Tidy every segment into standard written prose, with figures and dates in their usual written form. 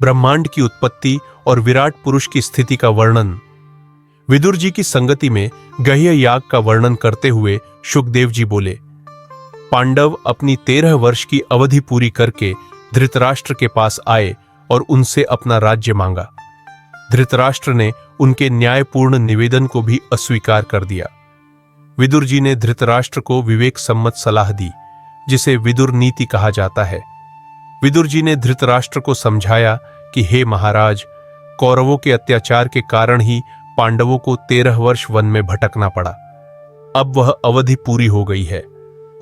ब्रह्मांड की उत्पत्ति और विराट पुरुष की स्थिति का वर्णन। विदुर जी की संगति में गह्य याग का वर्णन करते हुए शुकदेव जी बोले, पांडव अपनी 13 वर्ष की अवधि पूरी करके धृतराष्ट्र के पास आए और उनसे अपना राज्य मांगा। धृतराष्ट्र ने उनके न्यायपूर्ण निवेदन को भी अस्वीकार कर दिया। विदुर जी ने धृतराष्ट्र को विवेक सम्मत सलाह दी, जिसे विदुर नीति कहा जाता है। विदुर जी ने धृतराष्ट्र को समझाया कि हे महाराज, कौरवों के अत्याचार के कारण ही पांडवों को 13 वर्ष वन में भटकना पड़ा। अब वह अवधि पूरी हो गई है,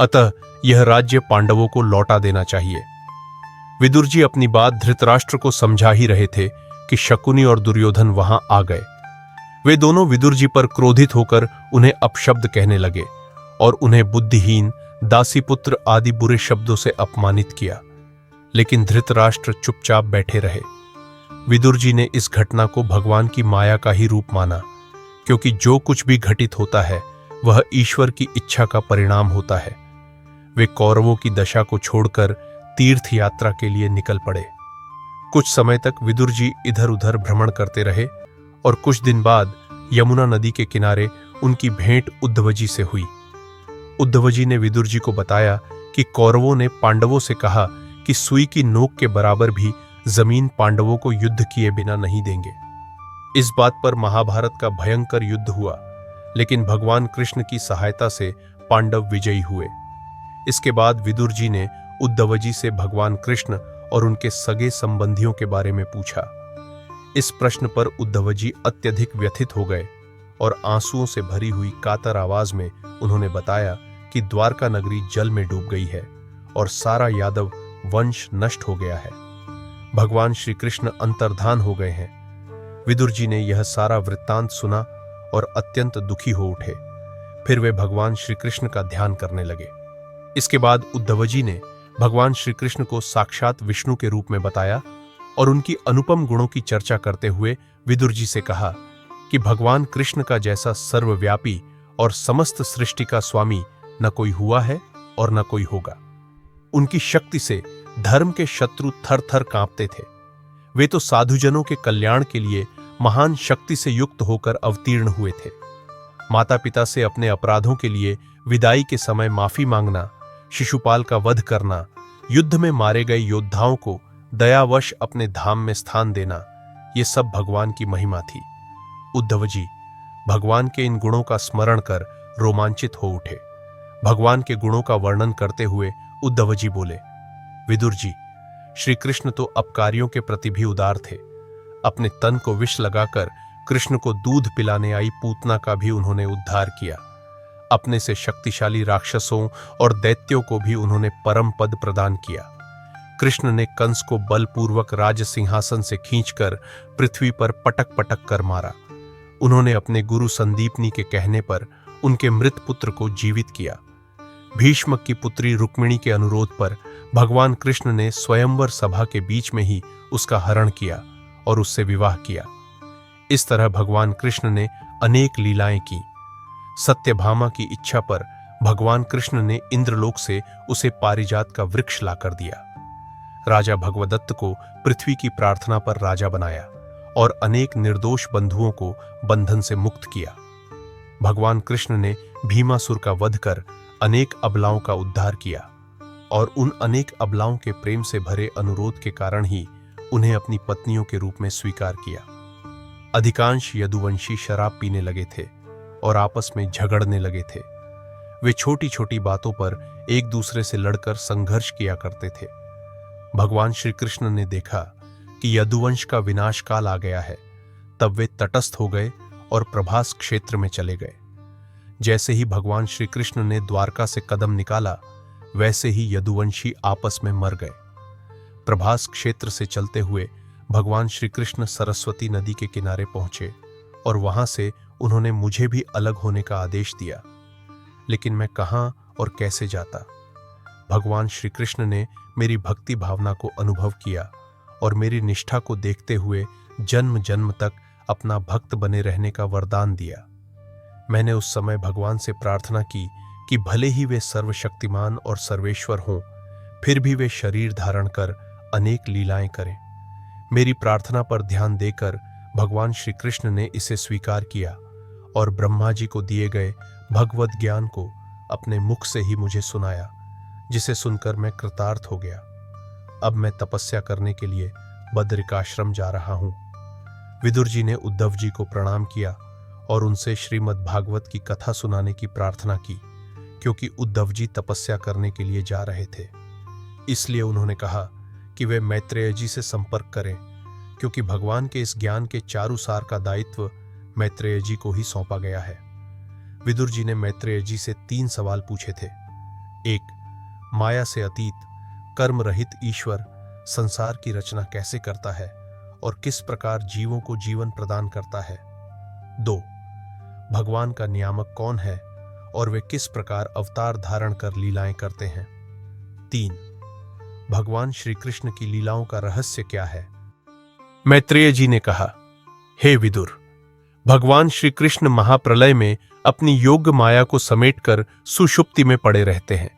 अतः यह राज्य पांडवों को लौटा देना चाहिए। विदुर जी अपनी बात धृतराष्ट्र को समझा ही रहे थे कि शकुनी और दुर्योधन वहां आ गए। वे दोनों विदुर जी पर क्रोधित होकर उन्हें अपशब्द कहने लगे और उन्हें बुद्धिहीन, दासीपुत्र आदि बुरे शब्दों से अपमानित किया। लेकिन धृतराष्ट्र चुपचाप बैठे रहे। विदुर जी ने इस घटना को भगवान की माया का ही रूप माना, क्योंकि जो कुछ भी घटित होता है वह ईश्वर की इच्छा का परिणाम होता है। वे कौरवों की दशा को छोड़कर तीर्थ यात्रा के लिए निकल पड़े। कुछ समय तक विदुर जी इधर उधर भ्रमण करते रहे और कुछ दिन बाद यमुना नदी के किनारे उनकी भेंट उद्धवजी से हुई। उद्धवजी ने विदुर जी को बताया कि कौरवों ने पांडवों से कहा कि सुई की नोक के बराबर भी जमीन पांडवों को युद्ध किए बिना नहीं देंगे। इस बात पर महाभारत का भयंकर युद्ध हुआ, लेकिन भगवान कृष्ण की सहायता से पांडव विजयी हुए। इसके बाद विदुर जी ने उद्धवजी से भगवान कृष्ण और उनके सगे संबंधियों के बारे में पूछा। इस प्रश्न पर उद्धवजी अत्यधिक व्यथित हो गए और आंसुओं से भरी हुई कातर आवाज में उन्होंने बताया कि द्वारका नगरी जल में डूब गई है और सारा यादव वंश नष्ट हो गया है। भगवान श्री कृष्ण अंतर्धान हो गए हैं। विदुर जी ने यह सारा वृत्तांत सुना और अत्यंत दुखी हो उठे। फिर वे भगवान श्री कृष्ण का ध्यान करने लगे। इसके बाद उद्धवजी ने भगवान श्री कृष्ण को साक्षात विष्णु के रूप में बताया और उनकी अनुपम गुणों की चर्चा करते हुए विदुर जी से कहा कि भगवान कृष्ण का जैसा सर्वव्यापी और समस्त सृष्टि का स्वामी न कोई हुआ है और न कोई होगा। उनकी शक्ति से धर्म के शत्रु थर थर कांपते थे। वे तो साधुजनों के कल्याण के लिए महान शक्ति से युक्त होकर अवतीर्ण हुए थे। माता पिता से अपने अपराधों के लिए विदाई के समय माफी मांगना, शिशुपाल का वध करना, युद्ध में मारे गए योद्धाओं को दयावश अपने धाम में स्थान देना, ये सब भगवान की महिमा थी। उद्धव जी भगवान के इन गुणों का स्मरण कर रोमांचित हो उठे। भगवान के गुणों का वर्णन करते हुए उद्धव जी बोले, विदुर जी, श्री कृष्ण तो अपकारियों के प्रति भी उदार थे। अपने तन को विष लगाकर कृष्ण को दूध पिलाने आई पूतना का भी उन्होंने उद्धार किया। अपने से शक्तिशाली राक्षसों और दैत्यों को भी उन्होंने परम पद प्रदान किया। कृष्ण ने कंस को बलपूर्वक राज सिंहासन से खींचकर पृथ्वी पर पटक पटक कर मारा। उन्होंने अपने गुरु संदीपनी के कहने पर उनके मृत पुत्र को जीवित किया। भीष्म की पुत्री रुक्मिणी के अनुरोध पर भगवान कृष्ण ने स्वयंवर सभा के बीच में ही उसका हरण किया और उससे विवाह किया। इस तरह भगवान कृष्ण ने अनेक लीलाएं की। सत्यभामा की इच्छा पर भगवान कृष्ण ने इंद्रलोक से उसे पारिजात का वृक्ष लाकर दिया। राजा भगवदत्त को पृथ्वी की प्रार्थना पर राजा बनाया और अनेक निर्दोष बंधुओं को बंधन से मुक्त किया। भगवान कृष्ण ने भीमासुर का वध कर अनेक अबलाओं का उद्धार किया और उन अनेक अबलाओं के प्रेम से भरे अनुरोध के कारण ही उन्हें अपनी पत्नियों के रूप में स्वीकार किया। अधिकांश यदुवंशी शराब पीने लगे थे और आपस में झगड़ने लगे थे। वे छोटी छोटी बातों पर एक दूसरे से लड़कर संघर्ष किया करते थे। भगवान श्री कृष्ण ने देखा कि यदुवंश का विनाश काल आ गया है, तब वे तटस्थ हो गए और प्रभास क्षेत्र में चले गए। जैसे ही भगवान श्री कृष्ण ने द्वारका से कदम निकाला, वैसे ही यदुवंशी आपस में मर गए। प्रभास क्षेत्र से चलते हुए भगवान श्री कृष्ण सरस्वती नदी के किनारे पहुंचे और वहां से उन्होंने मुझे भी अलग होने का आदेश दिया। लेकिन मैं कहां और कैसे जाता? भगवान श्री कृष्ण ने मेरी भक्ति भावना को अनुभव किया और मेरी निष्ठा को देखते हुए जन्म जन्म तक अपना भक्त बने रहने का वरदान दिया। मैंने उस समय भगवान से प्रार्थना की कि भले ही वे सर्वशक्तिमान और सर्वेश्वर हों, फिर भी वे शरीर धारण कर अनेक लीलाएं करें। मेरी प्रार्थना पर ध्यान देकर भगवान श्री कृष्ण ने इसे स्वीकार किया और ब्रह्मा जी को दिए गए भगवत ज्ञान को अपने मुख से ही मुझे सुनाया, जिसे सुनकर मैं कृतार्थ हो गया। अब मैं तपस्या करने के लिए बद्रिकाश्रम जा रहा हूं। विदुर जी ने उद्धव जी को प्रणाम किया और उनसे श्रीमद् भागवत की कथा सुनाने की प्रार्थना की, क्योंकि उद्धव जी तपस्या करने के लिए जा रहे थे। इसलिए उन्होंने कहा कि वे मैत्रेय जी से संपर्क करें, क्योंकि भगवान के इस ज्ञान के चारु सार का दायित्व मैत्रेय जी को ही सौंपा गया है। विदुर जी ने मैत्रेय जी से 3 सवाल पूछे थे। 1. माया से अतीत कर्म रहित ईश्वर संसार की रचना कैसे करता है और किस प्रकार जीवों को जीवन प्रदान करता है। 2. भगवान का नियामक कौन है और वे किस प्रकार अवतार धारण कर लीलाएं करते हैं। 3. भगवान श्री कृष्ण की लीलाओं का रहस्य क्या है। मैत्रेय जी ने कहा, हे विदुर, भगवान श्री कृष्ण महाप्रलय में अपनी योग माया को समेटकर सुषुप्ति में पड़े रहते हैं।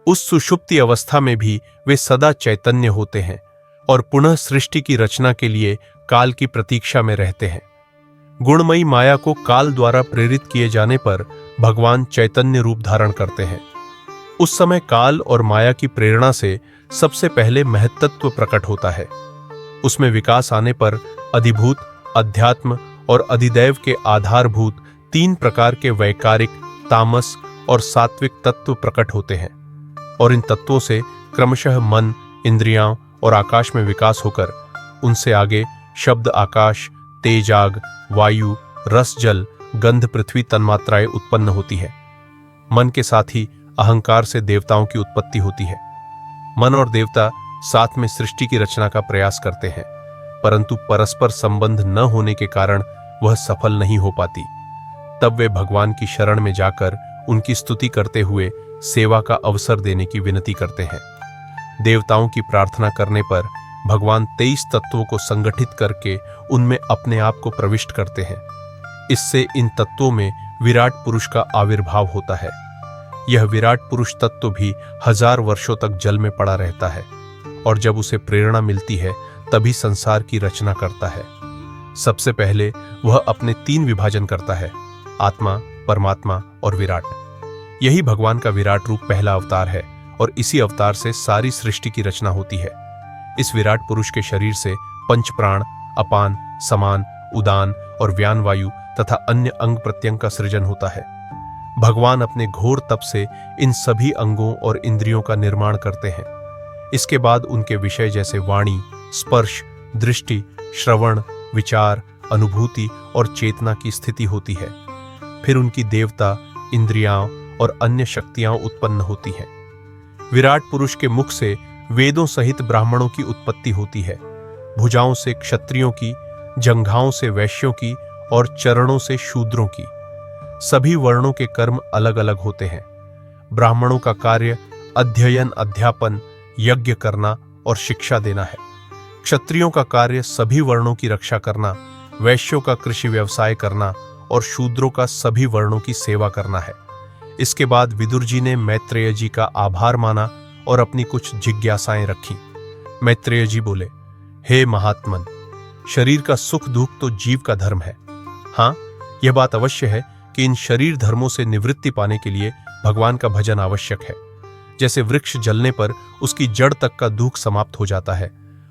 उस सुषुप्ति अवस्था में भी वे सदा चैतन्य होते हैं और पुनः सृष्टि की रचना के लिए काल की प्रतीक्षा में रहते हैं। गुणमयी माया को काल द्वारा प्रेरित किए जाने पर भगवान चैतन्य रूप धारण करते हैं। उस समय काल और माया की प्रेरणा से सबसे पहले महत्त्व प्रकट होता है। उसमें विकास आने पर अधिभूत, अध्यात्म और अधिदैव के आधारभूत 3 प्रकार के वैकारिक, तामस और सात्विक तत्व प्रकट होते हैं और इन तत्वों से क्रमशः मन, इंद्रियां और आकाश में विकास होकर उनसे आगे शब्द आकाश, तेज आग, वायु, रस जल, गंध पृथ्वी तन्मात्राएं उत्पन्न होती है। मन के साथ ही अहंकार से देवताओं की उत्पत्ति होती है। मन और देवता साथ में सृष्टि की रचना का प्रयास करते हैं, परंतु परस्पर संबंध न होने के कारण वह सफल नहीं हो पाती। तब वे भगवान की शरण में जाकर उनकी स्तुति करते हुए सेवा का अवसर देने की विनती करते हैं। देवताओं की प्रार्थना करने पर भगवान 23 तत्वों को संगठित करके उनमें अपने आप को प्रविष्ट करते हैं। इससे इन तत्वों में विराट पुरुष का आविर्भाव होता है। यह विराट पुरुष तत्व भी 1000 वर्षों तक जल में पड़ा रहता है और जब उसे प्रेरणा मिलती है तभी संसार की रचना करता है। सबसे पहले वह अपने 3 विभाजन करता है, आत्मा, परमात्मा और विराट। यही भगवान का विराट रूप पहला अवतार है और इसी अवतार से सारी सृष्टि की रचना होती है। इस विराट पुरुष के शरीर से पंच प्राण, अपान, समान, उदान और व्यान वायु तथा अन्य अंग प्रत्यंग का सृजन होता है। भगवान अपने घोर तप से इन सभी अंगों और इंद्रियों का निर्माण करते हैं। इसके बाद उनके विषय जैसे वाणी, स्पर्श, दृष्टि, श्रवण, विचार, अनुभूति और चेतना की स्थिति होती है। फिर उनकी देवता, इंद्रियां और अन्य शक्तियां उत्पन्न होती हैं। विराट पुरुष के मुख से वेदों सहित ब्राह्मणों की उत्पत्ति होती है। भुजाओं से क्षत्रियों की, जंघाओं से वैश्यों की और चरणों से शूद्रों की। सभी वर्णों के कर्म अलग अलग होते हैं। ब्राह्मणों का कार्य अध्ययन, अध्यापन, यज्ञ करना और शिक्षा देना है। क्षत्रियों का कार्य सभी वर्णों की रक्षा करना, वैश्यों का कृषि व्यवसाय करना और शूद्रों का सभी वर्णों की सेवा करना है। इसके बाद विदुर जी ने मैत्रेय जी का आभार माना और अपनी कुछ जिज्ञासाएं रखीं। मैत्रेय जी बोले, हे महात्मन, शरीर का सुख दुख तो जीव का धर्म है। हाँ, यह बात अवश्य है कि इन शरीर धर्मों से निवृत्ति पाने के लिए भगवान का भजन आवश्यक है। जैसे वृक्ष जलने पर उसकी जड़ तक का दुख समाप्त हो जाता है,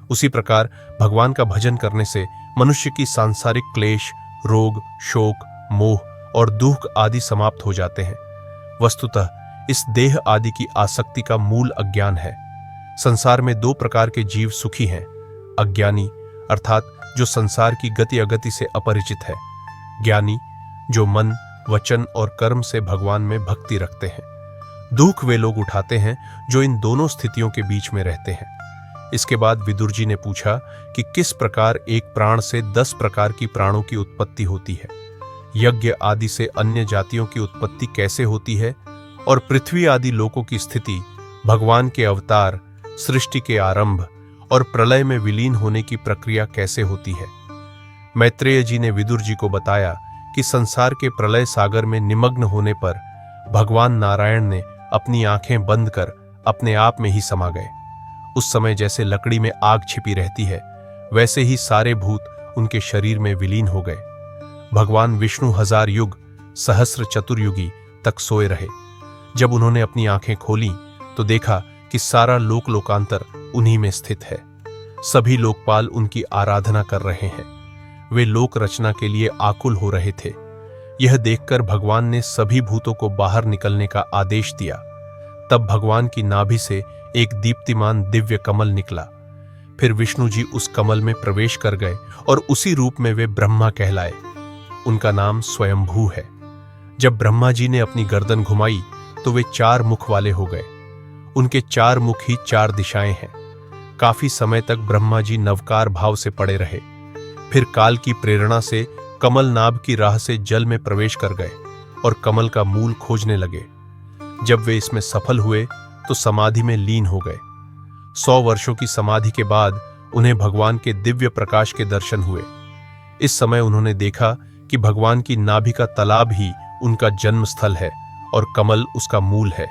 उसी प्रकार भगवान का भजन करने से मनुष्य की सांसारिक क्लेश, रोग, शोक, मोह और दुख आदि समाप्त हो जाते हैं। वस्तुतः इस देह आदि की आसक्ति का मूल अज्ञान है। संसार में 2 प्रकार के जीव सुखी हैं, अज्ञानी अर्थात जो संसार की गति अगति से अपरिचित है, ज्ञानी जो मन, वचन और कर्म से भगवान में भक्ति रखते हैं। दुख वे लोग उठाते हैं जो इन दोनों स्थितियों के बीच में रहते हैं। इसके बाद विदुर जी ने पूछा कि किस प्रकार एक प्राण से 10 प्रकार की प्राणों की उत्पत्ति होती है, यज्ञ आदि से अन्य जातियों की उत्पत्ति कैसे होती है और पृथ्वी आदि लोकों की स्थिति, भगवान के अवतार, सृष्टि के आरंभ और प्रलय में विलीन होने की प्रक्रिया कैसे होती है। मैत्रेय जी ने विदुर जी को बताया कि संसार के प्रलय सागर में निमग्न होने पर भगवान नारायण ने अपनी आंखें बंद कर अपने आप में ही समा गए। उस समय जैसे लकड़ी में आग छिपी रहती है, वैसे ही सारे भूत उनके शरीर में विलीन हो गए। भगवान विष्णु 1000 युग सहस्र चतुर्युगी तक सोए रहे। जब उन्होंने अपनी आंखें खोली तो देखा कि सारा लोकांतर उन्हीं में स्थित है। सभी लोकपाल उनकी आराधना कर रहे हैं। वे लोक रचना के लिए आकुल हो रहे थे। यह देखकर भगवान ने सभी भूतों को बाहर निकलने का आदेश दिया। तब भगवान की नाभि से एक दीप्तिमान दिव्य कमल निकला। फिर विष्णु जी उस कमल में प्रवेश कर गए और उसी रूप में वे ब्रह्मा कहलाए। उनका नाम स्वयंभू है। जब ब्रह्मा जी ने अपनी गर्दन घुमाई तो वे 4 मुख वाले हो गए। उनके 4 मुख ही 4 दिशाएं हैं। काफी समय तक ब्रह्मा जी नवकार भाव से पड़े रहे। फिर काल की प्रेरणा से कमल नाभ की राह से जल में प्रवेश कर गए और कमल का मूल खोजने लगे। जब वे इसमें सफल हुए तो समाधि में लीन हो गए। 100 वर्षों की समाधि के बाद उन्हें भगवान के दिव्य प्रकाश के दर्शन हुए। इस समय उन्होंने देखा कि भगवान की नाभि का तालाब ही उनका जन्म स्थल है और कमल उसका मूल है।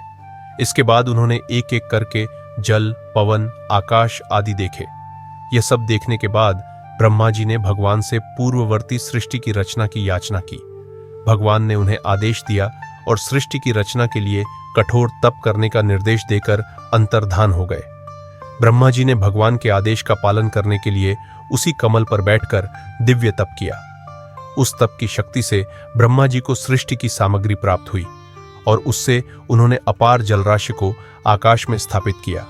इसके बाद उन्होंने एक एक करके जल, पवन, आकाश आदि देखे। यह सब देखने के बाद ब्रह्मा जी ने भगवान से पूर्ववर्ती सृष्टि की रचना की याचना की। भगवान ने उन्हें आदेश दिया और सृष्टि की रचना के लिए कठोर तप करने का निर्देश देकर अंतर्धान हो गए। ब्रह्मा जी ने भगवान के आदेश का पालन करने के लिए उसी कमल पर बैठकर दिव्य तप किया। उस तप की शक्ति से ब्रह्मा जी को सृष्टि की सामग्री प्राप्त हुई और उससे उन्होंने अपार जलराशि को आकाश में स्थापित किया।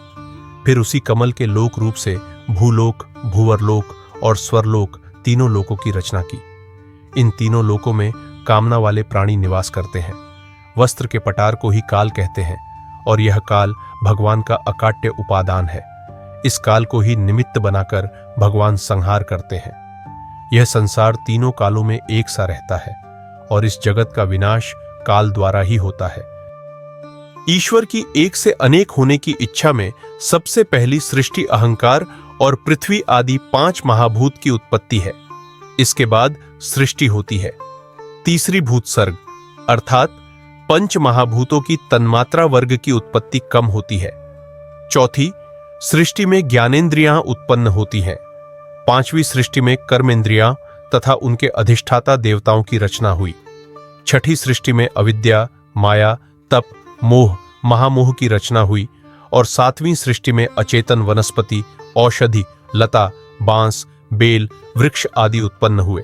फिर उसी कमल के लोक रूप से भूलोक, भूवरलोक और स्वरलोक तीनों लोकों की रचना की। इन तीनों लोकों में कामना वाले प्राणी निवास करते हैं। वस्त्र के पटार को ही काल कहते हैं और यह काल भगवान का अकाट्य उपादान है। इस काल को ही निमित्त बनाकर भगवान संहार करते हैं। यह संसार तीनों कालों में एक सा रहता है और इस जगत का विनाश काल द्वारा ही होता है। ईश्वर की एक से अनेक होने की इच्छा में सबसे पहली सृष्टि अहंकार और पृथ्वी आदि 5 महाभूत की उत्पत्ति है। इसके बाद सृष्टि होती है। तीसरी भूत सर्ग अर्थात 5 महाभूतों की तन्मात्रा वर्ग की उत्पत्ति कम होती है। चौथी सृष्टि में ज्ञानेंद्रियां उत्पन्न होती हैं। 5वीं सृष्टि में कर्मेंद्रियां तथा उनके अधिष्ठाता देवताओं की रचना हुई। 6ठी सृष्टि में अविद्या, माया, तप, मोह, महामोह की रचना हुई और 7वीं सृष्टि में अचेतन वनस्पति, औषधि, लता, बांस, बेल, वृक्ष आदि उत्पन्न हुए।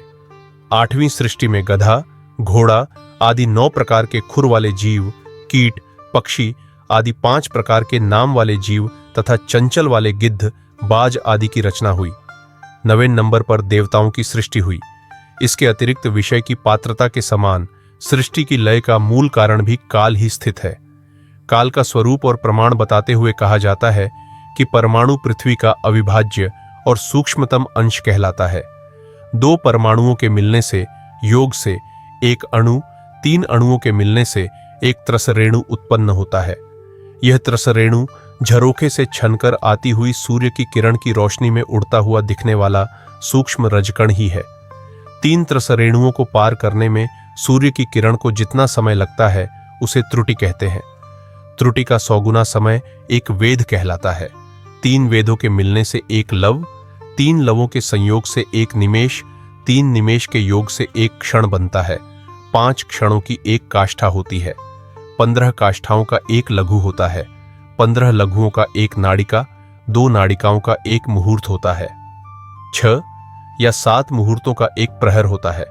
8वीं सृष्टि में गधा, घोड़ा आदि 9 प्रकार के खुर वाले जीव, कीट, पक्षी आदि 5 प्रकार के नाम वाले जीव तथा चंचल वाले गिद्ध, बाज आदि की रचना हुई। 9वें नंबर पर देवताओं की सृष्टि हुई। इसके अतिरिक्त विषय की पात्रता के समान सृष्टि की लय का मूल कारण भी काल ही स्थित है। काल का स्वरूप और प्रमाण बताते हुए कहा जाता है कि परमाणु पृथ्वी का अविभाज्य और सूक्ष्मतम अंश कहलाता है। 2 परमाणुओं के मिलने से, योग से, एक अणु, 3 अणुओं के मिलने से एक त्रसरेणु उत्पन्न होता है। यह त्रसरेणु झरोखे से छनकर आती हुई सूर्य की किरण की रोशनी में उड़ता हुआ दिखने वाला सूक्ष्म रजकण ही है। 3 त्रसरेणुओं को पार करने में सूर्य की किरण को जितना समय लगता है उसे त्रुटि कहते हैं। त्रुटि का 100 गुना समय एक वेद कहलाता है। 3 वेदों के मिलने से एक लव, 3 लवों के संयोग से एक निमेष, 3 निमेष के योग से एक क्षण बनता है। 5 क्षणों की एक काष्ठा होती है। 15 काष्ठाओं का एक लघु होता है। 15 लघुओं का एक नाड़िका, 2 नाड़िकाओं का एक मुहूर्त होता है। 6 या 7 मुहूर्तों का एक प्रहर होता है।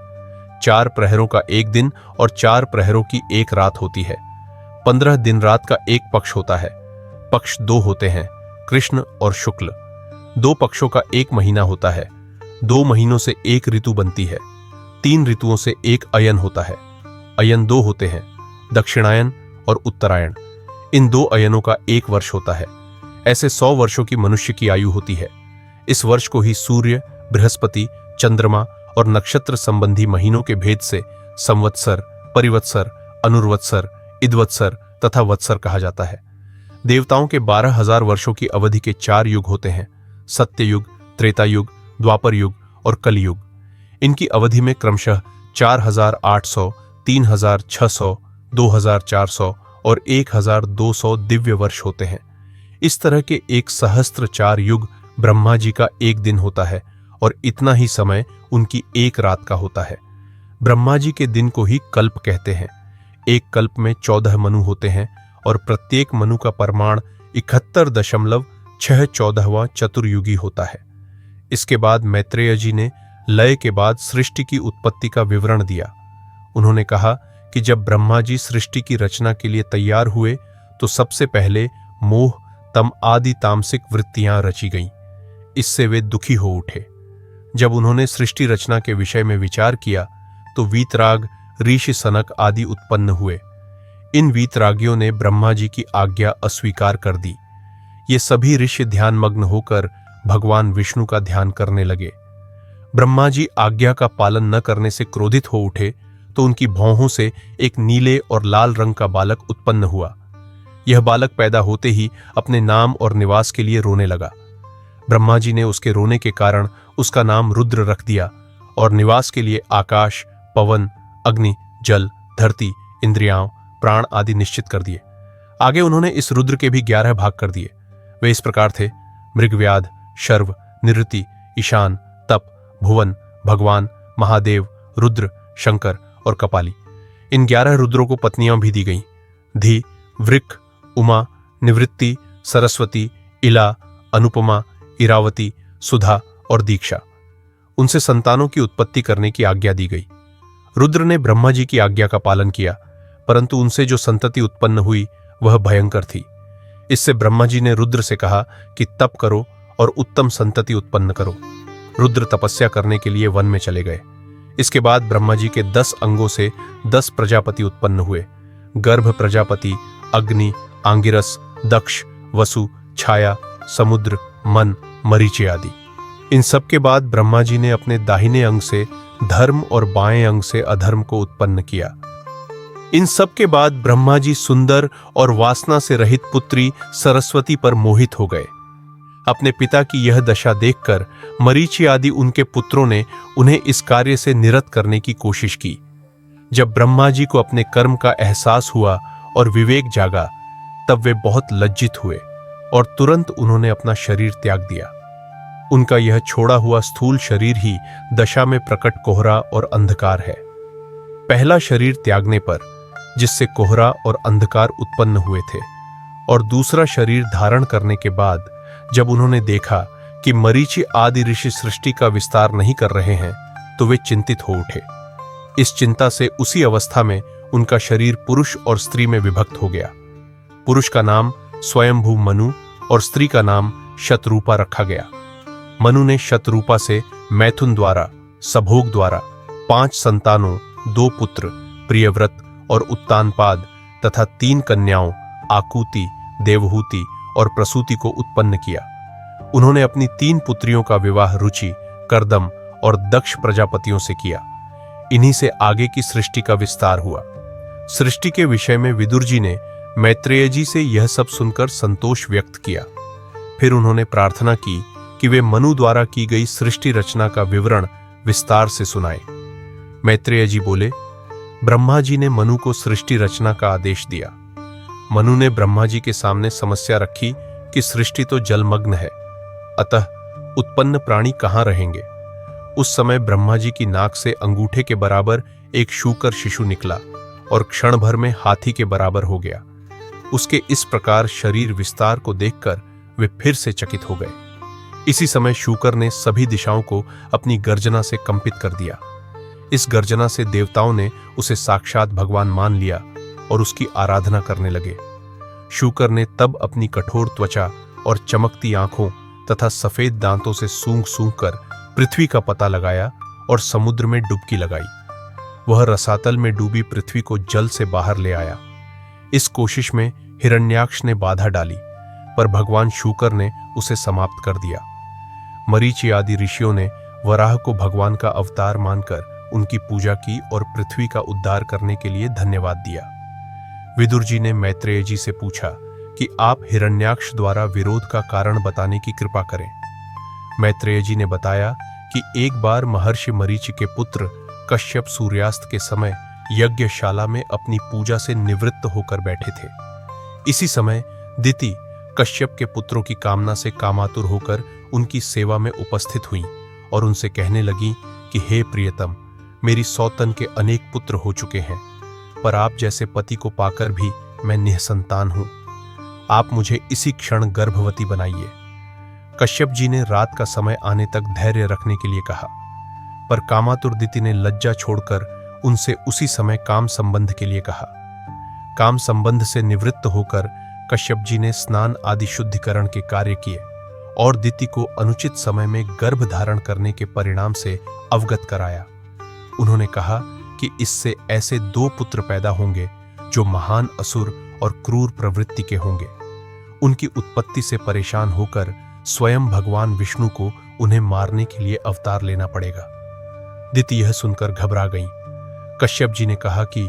4 प्रहरों का एक दिन और 4 प्रहरों की एक रात होती है। 15 दिन रात का एक पक्ष होता है। पक्ष 2 होते हैं, कृष्ण और शुक्ल। 2 पक्षों का एक महीना होता है। 2 महीनों से एक ऋतु बनती है। 3 ऋतुओं से एक अयन होता है। अयन 2 होते हैं, दक्षिणायन और उत्तरायण। इन 2 अयनों का एक वर्ष होता है। ऐसे 100 वर्षों की मनुष्य की आयु होती है। इस वर्ष को ही सूर्य, बृहस्पति, चंद्रमा और नक्षत्र संबंधी महीनों के भेद से संवत्सर, परिवत्सर, अनुर्वत्सर, इदवत्सर तथा वत्सर कहा जाता है। देवताओं के 12,000 वर्षों की अवधि के 4 युग होते हैं, सत्ययुग, त्रेता युग, द्वापर युग और कलयुग। इनकी अवधि में क्रमशः 4,800, 3,600, 2,400 और 1,200 दिव्य वर्ष होते हैं। इस तरह के 1 सहस्त्र 4 युग ब्रह्मा जी का एक दिन होता है और इतना ही समय उनकी एक रात का होता है। ब्रह्मा जी के दिन को ही कल्प कहते हैं। एक कल्प में 14 मनु होते हैं और प्रत्येक मनु का परिमाण 71.614वां चतुर्युगी होता है। इसके बाद मैत्रेय जी ने लय के बाद सृष्टि की उत्पत्ति का विवरण दिया। उन्होंने कहा कि जब ब्रह्मा जी सृष्टि की रचना के लिए तैयार हुए तो सबसे पहले मोह तम आदि तामसिक वृत्तियां रची गईं। इससे वे दुखी हो उठे। जब उन्होंने सृष्टि रचना के विषय में विचार किया तो वीतराग, ऋषि सनक आदि उत्पन्न हुए। इन वीतरागियों ने ब्रह्मा जी की आज्ञा अस्वीकार कर दी। ये सभी ऋषि ध्यानमग्न होकर भगवान विष्णु का ध्यान करने लगे। ब्रह्मा जी आज्ञा का पालन न करने से क्रोधित हो उठे तो उनकी भौहों से एक नीले और लाल रंग का बालक उत्पन्न हुआ। यह बालक पैदा होते ही अपने नाम और निवास के लिए रोने लगा। ब्रह्मा जी ने उसके रोने के कारण उसका नाम रुद्र रख दिया और निवास के लिए आकाश, पवन, अग्नि, जल, धरती, इंद्रियां, प्राण आदि निश्चित कर दिए। आगे उन्होंने इस रुद्र के भी 11 भाग कर दिए। वे इस प्रकार थे: मृगव्याध, शर्व, निरृति, ईशान, तप, भुवन, भगवान, महादेव, रुद्र, शंकर और कपाली। इन 11 रुद्रों को पत्नियां भी दी गईं: धी, वृक, उमा, निवृत्ति, सरस्वती, इला, अनुपमा, इरावती, सुधा और दीक्षा। उनसे संतानों की उत्पत्ति करने की आज्ञा दी गई। रुद्र ने ब्रह्मा जी की आज्ञा का पालन किया, परंतु उनसे जो संतति उत्पन्न हुई वह भयंकर थी। इससे ब्रह्मा जी ने रुद्र से कहा कि तप करो और उत्तम संतति उत्पन्न करो। रुद्र तपस्या करने के लिए वन में चले गए। इसके बाद ब्रह्मा जी के 10 अंगों से 10 प्रजापति उत्पन्न हुए: गर्भ प्रजापति, अग्नि, आंगिरस, दक्ष, वसु, छाया, समुद्र, मन, मरीचि आदि। इन सब के बाद ब्रह्मा जी ने अपने दाहिने अंग से धर्म और बाएं अंग से अधर्म को उत्पन्न किया। इन सब के बाद ब्रह्मा जी सुंदर और वासना से रहित पुत्री सरस्वती पर मोहित हो गए। अपने पिता की यह दशा देखकर मरीचि आदि उनके पुत्रों ने उन्हें इस कार्य से निरत करने की कोशिश की। जब ब्रह्मा जी को अपने कर्म का एहसास हुआ और विवेक जागा, तब वे बहुत लज्जित हुए और तुरंत उन्होंने अपना शरीर त्याग दिया। उनका यह छोड़ा हुआ स्थूल शरीर ही दशा में प्रकट कोहरा और अंधकार है। पहला शरीर त्यागने पर, जिससे कोहरा और अंधकार उत्पन्न हुए थे, और दूसरा शरीर धारण करने के बाद जब उन्होंने देखा कि मरीचि आदि ऋषि सृष्टि का विस्तार नहीं कर रहे हैं, तो वे चिंतित हो उठे। इस चिंता से उसी अवस्था में उनका शरीर पुरुष और स्त्री में विभक्त हो गया। पुरुष का नाम स्वयंभू मनु और स्त्री का नाम शतरूपा रखा गया। मनु ने शतरूपा से मैथुन द्वारा, सभोग द्वारा 5 संतानों, 2 पुत्र, प्रियव्रत और उत्तानपाद तथा 3 कन्याओं, आकुति, देवहूति और प्रसूति को उत्पन्न किया। उन्होंने अपनी 3 पुत्रियों का विवाह रुचि, कर्दम और दक्ष प्रजापतियों से किया। इन्हीं से आगे की सृष्टि का विस्तार हुआ। सृष्टि के विषय में विदुर जी ने मैत्रेय जी से यह सब सुनकर संतोष व्यक्त किया। फिर उन्होंने प्रार्थना की कि वे मनु द्वारा की गई सृष्टि रचना का विवरण विस्तार से सुनाए। मैत्रेय जी बोले, ब्रह्मा जी ने मनु को सृष्टि रचना का आदेश दिया। मनु ने ब्रह्मा जी के सामने समस्या रखी कि सृष्टि तो जलमग्न है, अतः उत्पन्न प्राणी कहां रहेंगे। उस समय ब्रह्मा जी की नाक से अंगूठे के बराबर एक शूकर शिशु निकला और क्षण भर में हाथी के बराबर हो गया। उसके इस प्रकार शरीर विस्तार को देखकर वे फिर से चकित हो गए। इसी समय शूकर ने सभी दिशाओं को अपनी गर्जना से कंपित कर दिया। इस गर्जना से देवताओं ने उसे साक्षात भगवान मान लिया और उसकी आराधना करने लगे। शूकर ने तब अपनी कठोर त्वचा और चमकती आंखों तथा सफेद दांतों से सूंघ सूंघ कर पृथ्वी का पता लगाया और समुद्र में डुबकी लगाई। वह रसातल में डूबी पृथ्वी को जल से बाहर ले आया। इस कोशिश में हिरण्याक्ष ने बाधा डाली, पर भगवान शूकर ने उसे समाप्त कर दिया। मरीचि आदि ऋषियों ने वराह को भगवान का अवतार मानकर उनकी पूजा की और पृथ्वी का उद्धार करने के लिए धन्यवाद दिया। विदुर जी ने मैत्रेय जी से पूछा कि आप हिरण्याक्ष द्वारा विरोध का कारण बताने की कृपा करें। मैत्रेय जी ने बताया कि एक बार महर्षि मरीचि के पुत्र कश्यप सूर्यास्त के समय यज्ञशाला में अपनी पूजा से निवृत्त होकर बैठे थे। इसी समय दिति कश्यप के पुत्रों की कामना से कामातुर होकर उनकी सेवा में उपस्थित हुईं और उनसे कहने लगी कि हे प्रियतम, मेरी सौतन के अनेक पुत्र हो चुके हैं, पर आप जैसे पति को पाकर भी मैं निःसंतान हूं। आप मुझे इसी क्षण गर्भवती बनाइए। कश्यप जी ने रात का समय आने तक धैर्य रखने के लिए कहा, पर कामातुर दिति ने लज्जा छोड़कर उनसे उसी समय काम संबंध के लिए कहा। काम संबंध से निवृत्त होकर कश्यप जी ने स्नान आदि शुद्धिकरण के कार्य किए और दिति को अनुचित समय में गर्भ धारण करने के परिणाम से अवगत कराया। उन्होंने कहा कि इससे ऐसे 2 पुत्र पैदा होंगे जो महान असुर और क्रूर प्रवृत्ति के होंगे। उनकी उत्पत्ति से परेशान होकर स्वयं भगवान विष्णु को उन्हें मारने के लिए अवतार लेना पड़ेगा। दिति यह सुनकर घबरा गईं। कश्यप जी ने कहा कि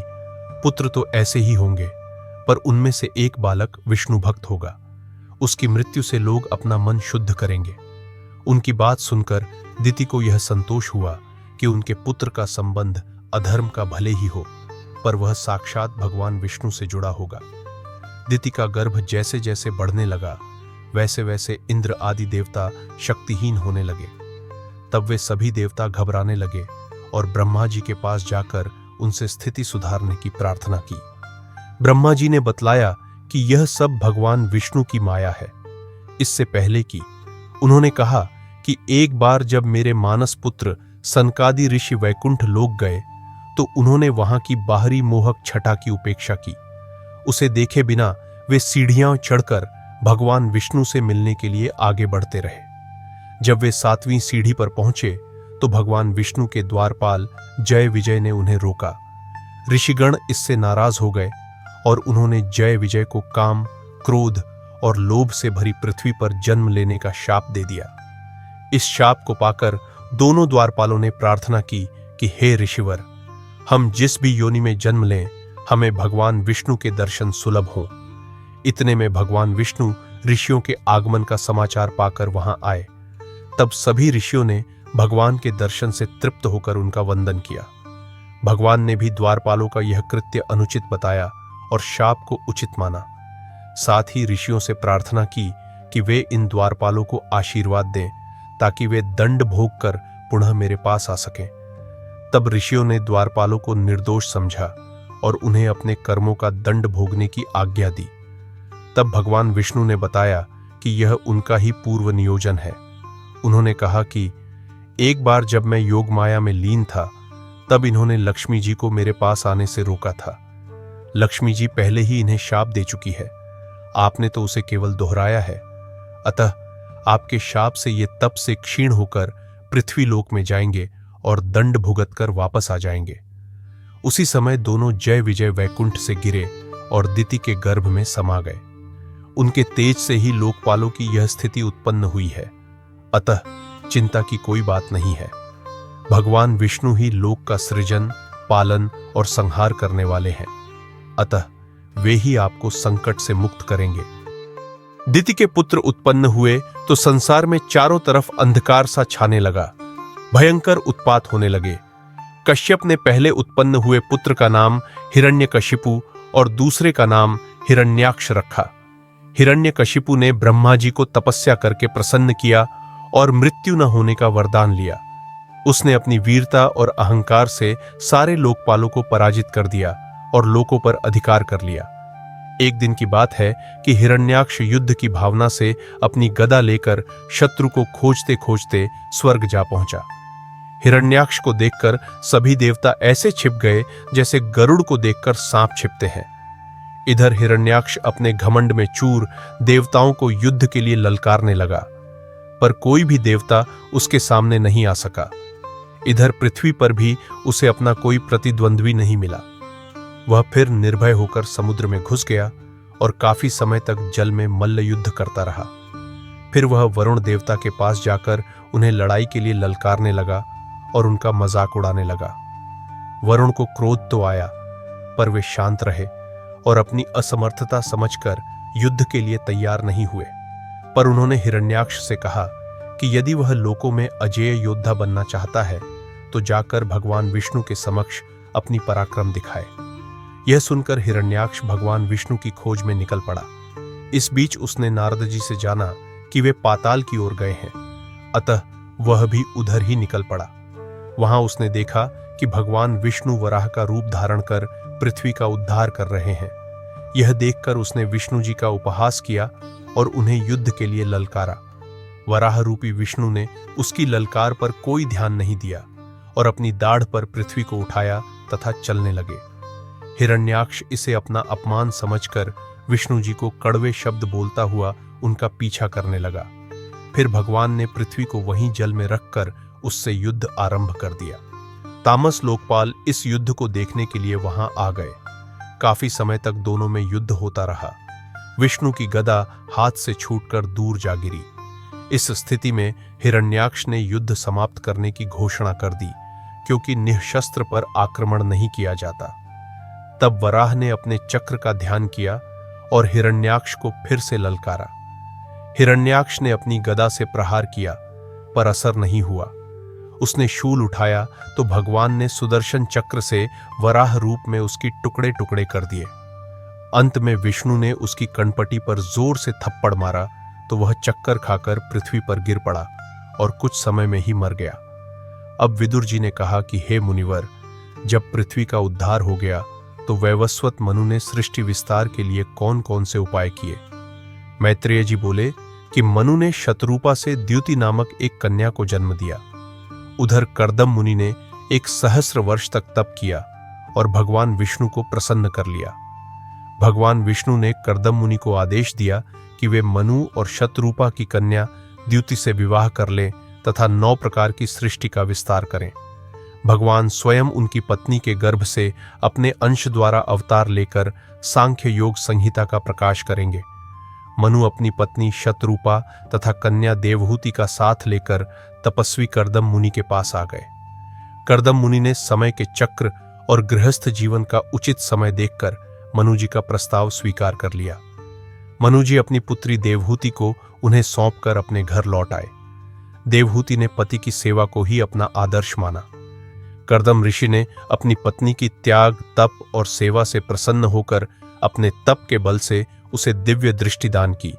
पुत्र तो ऐसे ही होंगे, पर उनमें से एक बालक विष्णु भक्त होगा। उसकी मृत्यु से लोग अपना मन शुद्ध करेंगे। उनकी बात सुनकर दिति को यह संतोष हुआ कि उनके पुत्र का संबंध अधर्म का भले ही हो, पर वह साक्षात भगवान विष्णु से जुड़ा होगा। दिति का गर्भ जैसे जैसे बढ़ने लगा, वैसे वैसे इंद्र आदि देवता शक्तिहीन होने लगे। तब वे सभी देवता घबराने लगे और ब्रह्मा जी के पास जाकर उनसे स्थिति सुधारने की प्रार्थना की। ब्रह्मा जी ने बतलाया कि यह सब भगवान विष्णु की माया है। इससे पहले कि उन्होंने कहा कि एक बार जब मेरे मानस पुत्र सनकादि ऋषि वैकुंठ लोक गए तो उन्होंने वहां की बाहरी मोहक छटा की उपेक्षा की। उसे देखे बिना वे सीढ़ियां चढ़कर भगवान विष्णु से मिलने के लिए आगे बढ़ते रहे। जब वे 7वीं सीढ़ी पर पहुंचे तो भगवान विष्णु के द्वारपाल जय विजय ने उन्हें रोका। ऋषिगण इससे नाराज हो गए और उन्होंने जय विजय को काम, क्रोध और लोभ से भरी पृथ्वी पर जन्म लेने का शाप दे दिया। इस शाप को पाकर दोनों द्वारपालों ने प्रार्थना की कि हे ऋषिवर, हम जिस भी योनि में जन्म लें, हमें भगवान विष्णु के दर्शन सुलभ हों। इतने में भगवान विष्णु ऋषियों के आगमन का समाचार पाकर वहां आए। तब सभी ऋषियों ने भगवान के दर्शन से तृप्त होकर उनका वंदन किया। भगवान ने भी द्वारपालों का यह कृत्य अनुचित बताया और शाप को उचित माना। साथ ही ऋषियों से प्रार्थना की कि वे इन द्वारपालों को आशीर्वाद दें ताकि वे दंड भोग कर पुनः मेरे पास आ सकें। तब ऋषियों ने द्वारपालों को निर्दोष समझा और उन्हें अपने कर्मों का दंड भोगने की आज्ञा दी। तब भगवान विष्णु ने बताया कि यह उनका ही पूर्व नियोजन है। उन्होंने कहा कि एक बार जब मैं योग माया में लीन था, तब इन्होंने लक्ष्मी जी को मेरे पास आने से रोका था। लक्ष्मी जी पहले ही इन्हें शाप दे चुकी है, आपने तो उसे केवल दोहराया है। अतः आपके शाप से ये तप से क्षीण होकर पृथ्वी लोक में जाएंगे और दंड भुगत कर वापस आ जाएंगे। उसी समय दोनों जय विजय वैकुंठ से गिरे और दिति के गर्भ में समा गए। उनके तेज से ही लोकपालों की यह स्थिति उत्पन्न हुई है। अतः चिंता की कोई बात नहीं है। भगवान विष्णु ही लोक का सृजन, पालन और संहार करने वाले हैं। अतः वे ही आपको संकट से मुक्त करेंगे। दिति के पुत्र उत्पन्न हुए तो संसार में चारों तरफ अंधकार सा छाने लगा। भयंकर उत्पात होने लगे। कश्यप ने पहले उत्पन्न हुए पुत्र का नाम हिरण्यकशिपु और दूसरे का नाम हिरण्याक्ष रखा। हिरण्यकशिपु ने ब्रह्मा जी को तपस्या करके प्रसन्न किया और मृत्यु न होने का वरदान लिया। उसने अपनी वीरता और अहंकार से सारे लोकपालों को पराजित कर दिया और लोकों पर अधिकार कर लिया। एक दिन की बात है कि हिरण्याक्ष युद्ध की भावना से अपनी गदा लेकर शत्रु को खोजते खोजते स्वर्ग जा पहुंचा। हिरण्याक्ष को देखकर सभी देवता ऐसे छिप गए जैसे गरुड़ को देखकर सांप छिपते हैं। इधर हिरण्याक्ष अपने घमंड में चूर देवताओं को युद्ध के लिए ललकारने लगा, पर कोई भी देवता उसके सामने नहीं आ सका। इधर पृथ्वी पर भी उसे अपना कोई प्रतिद्वंद्वी नहीं मिला। वह फिर निर्भय होकर समुद्र में घुस गया और काफी समय तक जल में मल्ल युद्ध करता रहा। फिर वह वरुण देवता के पास जाकर उन्हें लड़ाई के लिए ललकारने लगा और उनका मजाक उड़ाने लगा। वरुण को क्रोध तो आया, पर वे शांत रहे और अपनी असमर्थता समझकर युद्ध के लिए तैयार नहीं हुए। पर उन्होंने हिरण्याक्ष से कहा कि यदि वह लोकों में अजेय योद्धा बनना चाहता है तो जाकर भगवान विष्णु के समक्ष अपनी पराक्रम दिखाए। यह सुनकर हिरण्याक्ष भगवान विष्णु की खोज में निकल पड़ा। इस बीच उसने नारद जी से जाना कि वे पाताल की ओर गए हैं। अतः वह भी उधर ही निकल पड़ा। वहां उसने देखा कि भगवान विष्णु वराह का रूप धारण कर पृथ्वी का उद्धार कर रहे हैं। यह देखकर उसने विष्णु जी का उपहास किया और उन्हें युद्ध के लिए ललकारा। वराह रूपी विष्णु ने उसकी ललकार पर कोई ध्यान नहीं दिया और अपनी दाढ़ पर पृथ्वी को उठाया तथा चलने लगे। हिरण्याक्ष इसे अपना अपमान समझकर विष्णु जी को कड़वे शब्द बोलता हुआ उनका पीछा करने लगा। फिर भगवान ने पृथ्वी को वहीं जल में रखकर उससे युद्ध आरंभ कर दिया। तामस लोकपाल इस युद्ध को देखने के लिए वहां आ गए। काफी समय तक दोनों में युद्ध होता रहा। विष्णु की गदा हाथ से छूटकर दूर जा गिरी। इस स्थिति में हिरण्याक्ष ने युद्ध समाप्त करने की घोषणा कर दी, क्योंकि निःशस्त्र पर आक्रमण नहीं किया जाता। तब वराह ने अपने चक्र का ध्यान किया और हिरण्याक्ष को फिर से ललकारा। हिरण्याक्ष ने अपनी गदा से प्रहार किया, पर असर नहीं हुआ। उसने शूल उठाया तो भगवान ने सुदर्शन चक्र से वराह रूप में उसकी टुकड़े टुकड़े कर दिए। अंत में विष्णु ने उसकी कनपटी पर जोर से थप्पड़ मारा तो वह चक्कर खाकर पृथ्वी पर गिर पड़ा और कुछ समय में ही मर गया। अब विदुर जी ने कहा कि हे मुनिवर, जब पृथ्वी का उद्धार हो गया तो वैवस्वत मनु ने सृष्टि विस्तार के लिए कौन कौन से उपाय किए। मैत्रेय जी बोले कि मनु ने शतरूपा से द्युति नामक एक कन्या को जन्म दिया। उधर कर्दम मुनि ने 1 सहस्र वर्ष तक तप किया और भगवान विष्णु को प्रसन्न कर लिया। भगवान विष्णु ने कर्दम मुनि को आदेश दिया कि वे मनु और शतरूपा की कन्या द्युति से विवाह कर लें तथा 9 प्रकार की सृष्टि का विस्तार करें। भगवान स्वयं उनकी पत्नी के गर्भ से अपने अंश द्वारा अवतार लेकर सांख्य योग संहिता का प्रकाश करेंगे। मनु अपनी पत्नी शतरूपा तथा कन्या देवहूति का साथ लेकर तपस्वी कर्दम मुनि के पास आ गए। कर्दम मुनि ने समय के चक्र और गृहस्थ जीवन का उचित समय देखकर मनु जी का प्रस्ताव स्वीकार कर लिया। मनु जी अपनी पुत्री देवहूति को उन्हें सौंपकर अपने घर लौट आए। देवहूति ने पति की सेवा को ही अपना आदर्श माना। कर्दम ऋषि ने अपनी पत्नी की त्याग, तप और सेवा से प्रसन्न होकर अपने तप के बल से उसे दिव्य दृष्टि दान की,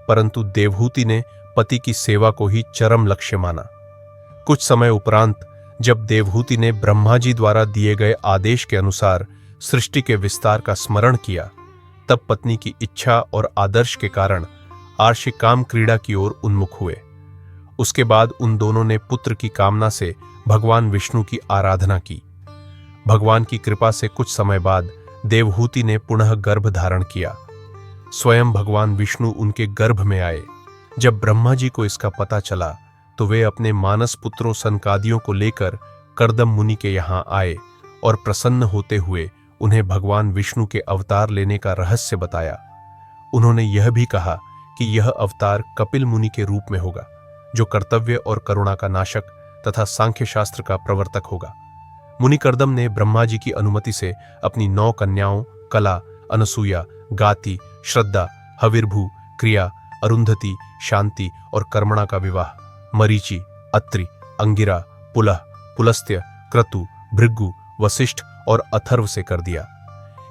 परंतु देवहूति ने पति की सेवा को ही चरम लक्ष्य माना। कुछ समय उपरांत जब देवहूति ने ब्रह्मा जी द्वारा दिए गए आदेश के अनुसार सृष्टि के विस्तार का स्मरण किया, तब पत्नी की इच्छा और आदर्श के कारण आर्षि काम क्रीड़ा की ओर उन्मुख हुए। उसके बाद उन दोनों ने पुत्र की कामना से भगवान विष्णु की आराधना की। भगवान की कृपा से कुछ समय बाद देवहूति ने पुनः गर्भ धारण किया। स्वयं भगवान विष्णु उनके गर्भ में आए। जब ब्रह्मा जी को इसका पता चला तो वे अपने मानस पुत्रों सनकादियों को लेकर कर्दम मुनि के यहाँ आए और प्रसन्न होते हुए उन्हें भगवान विष्णु के अवतार लेने का रहस्य बताया। उन्होंने यह भी कहा कि यह अवतार कपिल मुनि के रूप में होगा, जो कर्तव्य और करुणा का नाशक तथा सांख्य शास्त्र का प्रवर्तक होगा। मुनि कर्दम ने ब्रह्मा जी की अनुमति से अपनी 9 कन्याओं कला, अनसुया, गाति, श्रद्धा, हविर्भू, क्रिया, अरुंधति, शांति और कर्मणा का विवाह मरीचि, अत्रि, अंगिरा, पुलह, पुलस्त्य, क्रतु, भृगु, वशिष्ठ और अथर्व से कर दिया।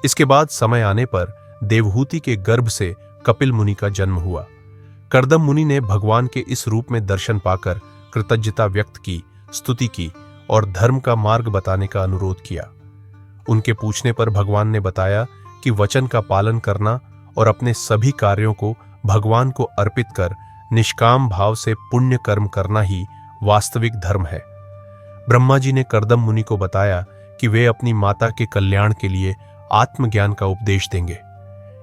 इसके बाद समय आने पर देवहूति के गर्भ से कपिल मुनि का जन्म हुआ। कर्दम मुनि ने भगवान के इस रूप में दर्शन पाकर कृतज्ञता व्यक्त की, स्तुति की और धर्म का मार्ग बताने का अनुरोध किया। उनके पूछने पर भगवान ने बताया कि वचन का पालन करना और अपने सभी कार्यों को भगवान को अर्पित कर निष्काम भाव से पुण्य कर्म करना ही वास्तविक धर्म है। ब्रह्मा जी ने कर्दम मुनि को बताया कि वे अपनी माता के कल्याण के लिए आत्मज्ञान का उपदेश देंगे।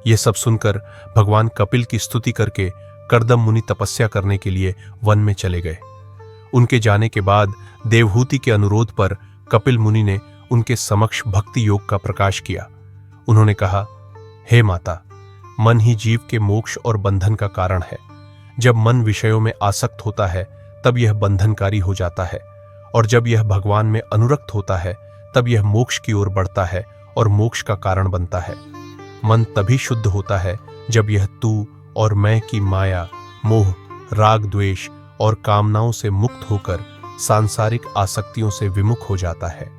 ये सब सुनकर भगवान कपिल की स्तुति करके कर्दम मुनि तपस्या करने के लिए वन में चले गए। उनके जाने के बाद देवहूति के अनुरोध पर कपिल मुनि ने उनके समक्ष भक्ति योग का प्रकाश किया। उन्होंने कहा, हे माता, मन ही जीव के मोक्ष और बंधन का कारण है। जब मन विषयों में आसक्त होता है तब यह बंधनकारी हो जाता है, और जब यह भगवान में अनुरक्त होता है तब यह मोक्ष की ओर बढ़ता है और मोक्ष का कारण बनता है। मन तभी शुद्ध होता है जब यह तू और मैं की माया, मोह, राग, द्वेष और कामनाओं से मुक्त होकर सांसारिक आसक्तियों से विमुख हो जाता है।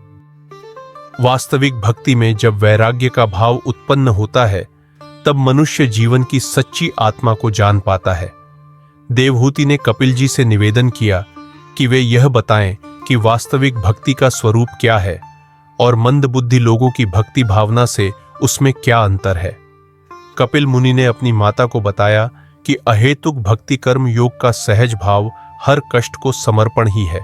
वास्तविक भक्ति में जब वैराग्य का भाव उत्पन्न होता है तब मनुष्य जीवन की सच्ची आत्मा को जान पाता है। देवहूति ने कपिल जी से निवेदन किया कि वे यह बताएं कि वास्तविक भक्ति का स्वरूप क्या है और मंदबुद्धि लोगों की भक्ति भावना से उसमें क्या अंतर है। कपिल मुनि ने अपनी माता को बताया कि अहेतुक भक्ति कर्म योग का सहज भाव हर कष्ट को समर्पण ही है।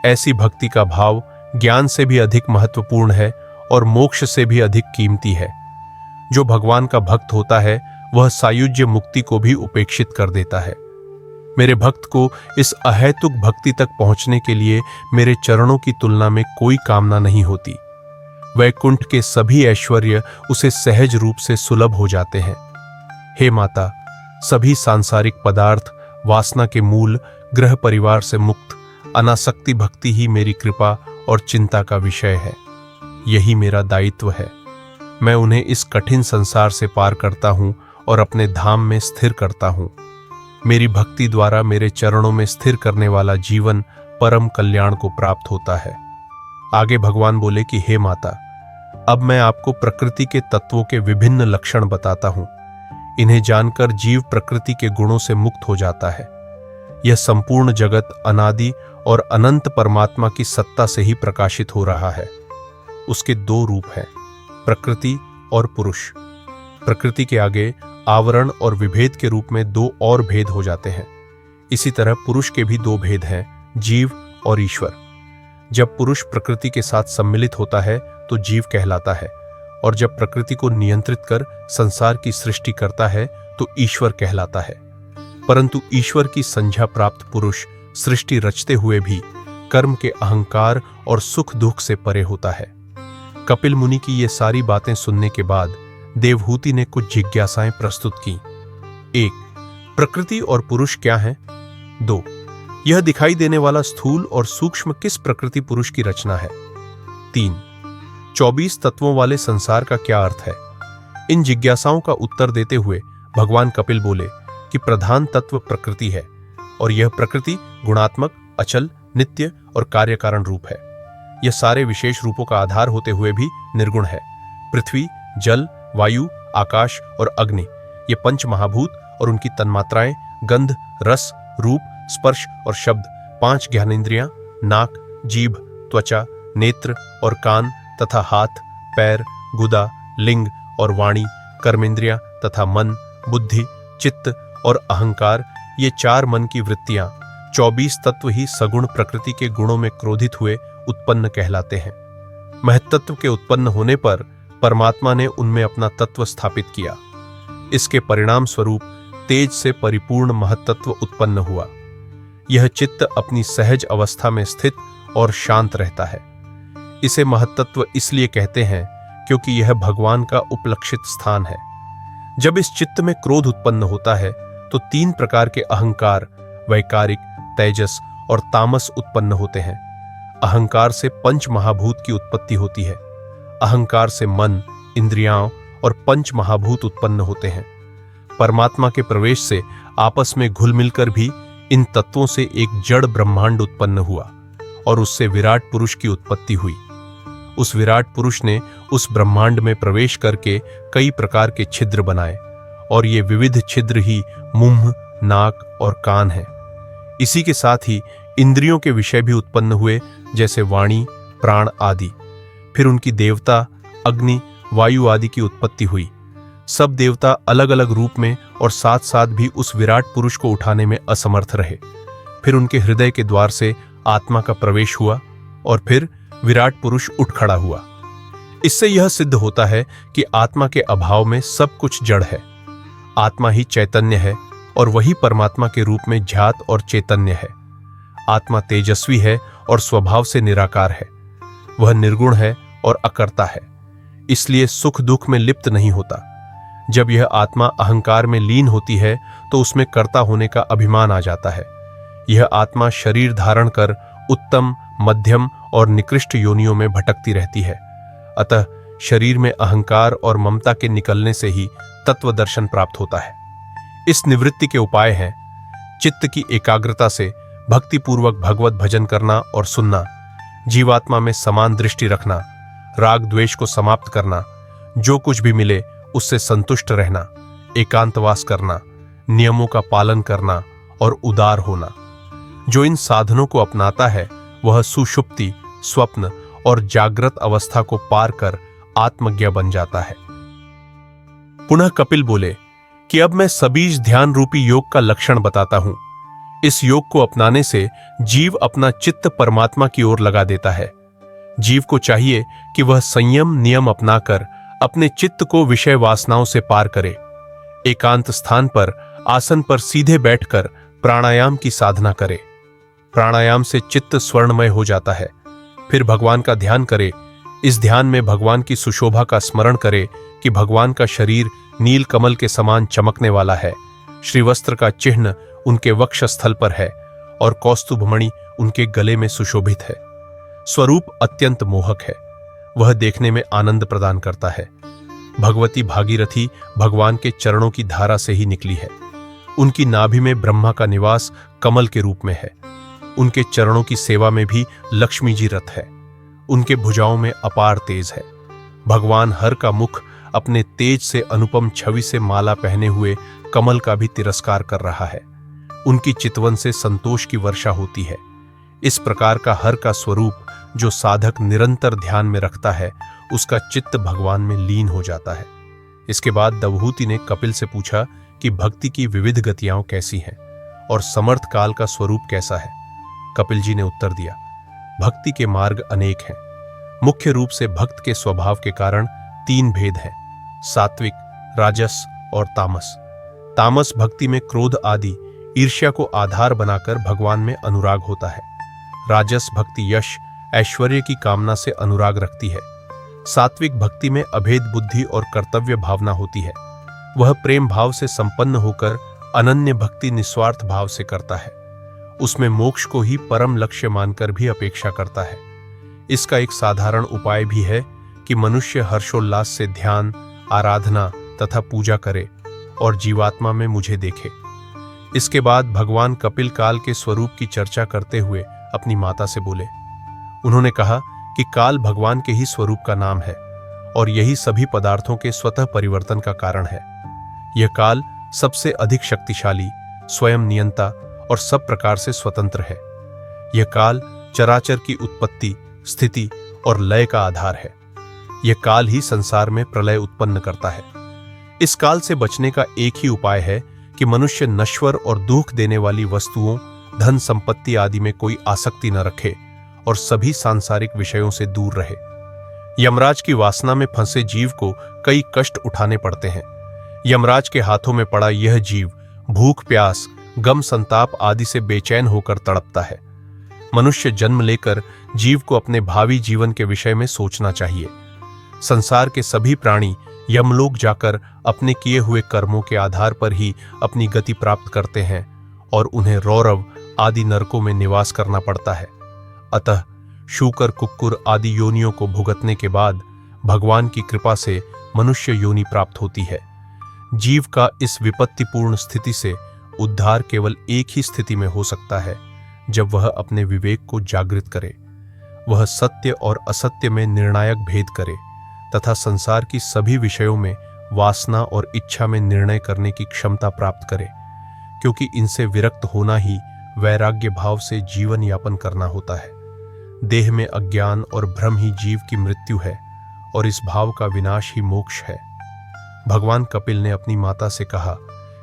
ऐसी भक्ति का भाव ज्ञान से भी अधिक महत्वपूर्ण है और मोक्ष से भी अधिक कीमती है। जो भगवान का भक्त होता है वह सायुज्य मुक्ति को भी उपेक्षित कर देता है। मेरे भक्त को इस अहेतुक भक्ति तक पहुंचने के लिए मेरे चरणों की तुलना में कोई कामना नहीं होती। वैकुंठ के सभी ऐश्वर्य उसे सहज रूप से सुलभ हो जाते हैं। हे माता, सभी सांसारिक पदार्थ, वासना के मूल, गृह परिवार से मुक्त अनासक्ति भक्ति ही मेरी कृपा और चिंता का विषय है। यही मेरा दायित्व है। मैं उन्हें इस कठिन संसार से पार करता हूं और अपने धाम में स्थिर करता हूं। मेरी भक्ति द्वारा मेरे चरणों में स्थिर करने वाला जीवन परम कल्याण को प्राप्त होता है। आगे भगवान बोले कि हे माता, अब मैं आपको प्रकृति के तत्वों के विभिन्न लक्षण बताता हूं। इन्हें जानकर जीव प्रकृति के गुणों से मुक्त हो जाता है। यह संपूर्ण जगत अनादि और अनंत परमात्मा की सत्ता से ही प्रकाशित हो रहा है। उसके दो रूप हैं, प्रकृति और पुरुष। प्रकृति के आगे आवरण और विभेद के रूप में दो और भेद हो जाते हैं। इसी तरह पुरुष के भी दो भेद हैं, जीव और ईश्वर। जब पुरुष प्रकृति के साथ सम्मिलित होता है तो जीव कहलाता है, और जब प्रकृति को नियंत्रित कर संसार की सृष्टि करता है तो ईश्वर कहलाता है। परंतु ईश्वर की संज्ञा प्राप्त पुरुष सृष्टि रचते हुए भी कर्म के अहंकार और सुख दुख से परे होता है। कपिल मुनि की ये सारी बातें सुनने के बाद देवहूति ने कुछ जिज्ञासाएं प्रस्तुत की। 1. प्रकृति और पुरुष क्या हैं? 2. यह दिखाई देने वाला स्थूल और सूक्ष्म किस प्रकृति पुरुष की रचना है? 3. 24 तत्वों वाले संसार का क्या अर्थ है? इन जिज्ञासाओं का उत्तर देते हुए भगवान कपिल बोले कि प्रधान तत्व प्रकृति है और यह प्रकृति गुणात्मक, अचल, नित्य और कार्य कारण रूप है। यह सारे विशेष रूपों का आधार होते हुए भी निर्गुण है। पृथ्वी, जल, वायु, आकाश और अग्नि, ये पंच महाभूत और उनकी तन्मात्राएं, गंध, रस, रूप, स्पर्श और शब्द, 5 ज्ञानेंद्रियां, नाक, जीभ, त्वचा, नेत्र और कान तथा हाथ, पैर, गुदा, लिंग और वाणी, कर्मेंद्रियां तथा मन, बुद्धि, चित्त और अहंकार, ये 4 मन की वृत्तियां, 24 तत्व ही सगुण प्रकृति के गुणों में क्रोधित हुए उत्पन्न कहलाते हैं। महत्त्व के उत्पन्न होने पर परमात्मा ने उनमें अपना तत्व स्थापित किया। इसके परिणाम स्वरूप तेज से परिपूर्ण महत्त्व उत्पन्न हुआ। यह चित्त अपनी सहज अवस्था में स्थित और शांत रहता है। इसे महत्त्व इसलिए कहते हैं क्योंकि यह भगवान का उपलक्षित स्थान है। जब इस चित्त में क्रोध उत्पन्न होता है तो 3 प्रकार के अहंकार, वैकारिक, तेजस और तामस उत्पन्न होते हैं। अहंकार से पंच महाभूत की उत्पत्ति होती है। अहंकार से मन, इंद्रियां और पंच महाभूत उत्पन्न होते हैं। परमात्मा के प्रवेश से आपस में घुल मिलकर भी इन तत्वों से एक जड़ ब्रह्मांड उत्पन्न हुआ और उससे विराट पुरुष की उत्पत्ति हुई। उस विराट पुरुष ने उस ब्रह्मांड में प्रवेश करके कई प्रकार के छिद्र बनाए और ये विविध छिद्र ही मुंह, नाक और कान हैं। इसी के साथ ही इंद्रियों के विषय भी उत्पन्न हुए, जैसे वाणी, प्राण आदि। फिर उनकी देवता, अग्नि, वायु आदि की उत्पत्ति हुई। सब देवता अलग अलग रूप में और साथ साथ भी उस विराट पुरुष को उठाने में असमर्थ रहे। फिर उनके हृदय के द्वार से आत्मा का प्रवेश हुआ और फिर विराट पुरुष उठ खड़ा हुआ। इससे यह सिद्ध होता है कि आत्मा के अभाव में सब कुछ जड़ है। आत्मा ही चैतन्य है और वही परमात्मा के रूप में ज्ञात और चैतन्य है। आत्मा तेजस्वी है और स्वभाव से निराकार है। वह निर्गुण है और अकर्ता है, इसलिए सुख दुख में लिप्त नहीं होता। जब यह आत्मा अहंकार में लीन होती है तो उसमें कर्ता होने का अभिमान आ जाता है। यह आत्मा शरीर धारण कर उत्तम, मध्यम और निकृष्ट योनियों में भटकती रहती है। अतः शरीर में अहंकार और ममता के निकलने से ही तत्व दर्शन प्राप्त होता है। इस निवृत्ति के उपाय हैं चित्त की एकाग्रता से भक्तिपूर्वक भगवत भजन करना और सुनना, जीवात्मा में समान दृष्टि रखना, राग द्वेष को समाप्त करना, जो कुछ भी मिले उससे संतुष्ट रहना, एकांतवास करना, नियमों का पालन करना और उदार होना। जो इन साधनों को अपनाता है वह सुषुप्ति, स्वप्न और जागृत अवस्था को पार कर आत्मज्ञ बन जाता है। पुनः कपिल बोले कि अब मैं सबीज ध्यान रूपी योग का लक्षण बताता हूं। इस योग को अपनाने से जीव अपना चित्त परमात्मा की ओर लगा देता है। जीव को चाहिए कि वह संयम नियम अपनाकर अपने चित्त को विषय वासनाओं से पार करे। एकांत स्थान पर आसन पर सीधे बैठकर प्राणायाम की साधना करे। प्राणायाम से चित्त स्वर्णमय हो जाता है। फिर भगवान का ध्यान करे। इस ध्यान में भगवान की सुशोभा का स्मरण करे कि भगवान का शरीर नील कमल के समान चमकने वाला है। श्रीवस्त्र का चिन्ह उनके वक्षस्थल पर है और कौस्तुभमणि उनके गले में सुशोभित है। स्वरूप अत्यंत मोहक है। वह देखने में आनंद प्रदान करता है। भगवती भागीरथी भगवान के चरणों की धारा से ही निकली है। उनकी नाभि में ब्रह्मा का निवास कमल के रूप में है। उनके चरणों की सेवा में भी लक्ष्मी जी रत है। उनके भुजाओं में अपार तेज है। भगवान हर का मुख अपने तेज से अनुपम छवि से माला पहने हुए कमल का भी तिरस्कार कर रहा है। उनकी चितवन से संतोष की वर्षा होती है। इस प्रकार का हर का स्वरूप जो साधक निरंतर ध्यान में रखता है, उसका चित्त भगवान में लीन हो जाता है। इसके बाद दवहूति ने कपिल से पूछा कि भक्ति की विविध गतियां कैसी हैं और समर्थ काल का स्वरूप कैसा है। कपिल जी ने उत्तर दिया, भक्ति के मार्ग अनेक हैं। मुख्य रूप से भक्त के स्वभाव के कारण 3 भेद हैं, सात्विक, राजस और तामस। तामस भक्ति में क्रोध आदि ईर्ष्या को आधार बनाकर भगवान में अनुराग होता है। राजस भक्ति यश ऐश्वर्य की कामना से अनुराग रखती है। सात्विक भक्ति में अभेद बुद्धि और कर्तव्य भावना होती है। वह प्रेम भाव से संपन्न होकर अनन्य भक्ति निस्वार्थ भाव से करता है। उसमें मोक्ष को ही परम लक्ष्य मानकर भी अपेक्षा करता है। इसका एक साधारण उपाय भी है कि मनुष्य हर्षोल्लास से ध्यान, आराधना तथा पूजा करे और जीवात्मा में मुझे देखे। इसके बाद भगवान कपिल काल के स्वरूप की चर्चा करते हुए अपनी माता से बोले। उन्होंने कहा कि काल भगवान के ही स्वरूप का नाम है और यही सभी पदार्थों के स्वतः परिवर्तन का कारण है। यह काल सबसे अधिक शक्तिशाली, स्वयं नियंता और सब प्रकार से स्वतंत्र है। यह काल चराचर की उत्पत्ति, स्थिति और लय का आधार है। यह काल ही संसार में प्रलय उत्पन्न करता है। इस काल से बचने का एक ही उपाय है कि मनुष्य नश्वर और दुख देने वाली वस्तुओं, धन संपत्ति आदि में कोई आसक्ति न रखे और सभी सांसारिक विषयों से दूर रहे। यमराज की वासना में फंसे जीव को कई कष्ट उठाने पड़ते हैं। यमराज के हाथों में पड़ा यह जीव भूख, प्यास, गम, संताप आदि से बेचैन होकर तड़पता है। मनुष्य जन्म लेकर जीव को अपने भावी जीवन के विषय में सोचना चाहिए। संसार के सभी प्राणी यमलोक जाकर अपने किए हुए कर्मों के आधार पर ही अपनी गति प्राप्त करते हैं और उन्हें रौरव आदि नरकों में निवास करना पड़ता है। अतः शूकर, कुक्कुर आदि योनियों को भुगतने के बाद भगवान की कृपा से मनुष्य योनि प्राप्त होती है। जीव का इस विपत्तिपूर्ण स्थिति से उद्धार केवल एक ही स्थिति में हो सकता है, जब वह अपने विवेक को जागृत करे। वह सत्य और असत्य में निर्णायक भेद करे तथा संसार की सभी विषयों में वासना और इच्छा में निर्णय करने की क्षमता प्राप्त करे, क्योंकि इनसे विरक्त होना ही वैराग्य भाव से जीवन यापन करना होता है। देह में अज्ञान और भ्रम ही जीव की मृत्यु है और इस भाव का विनाश ही मोक्ष है। भगवान कपिल ने अपनी माता से कहा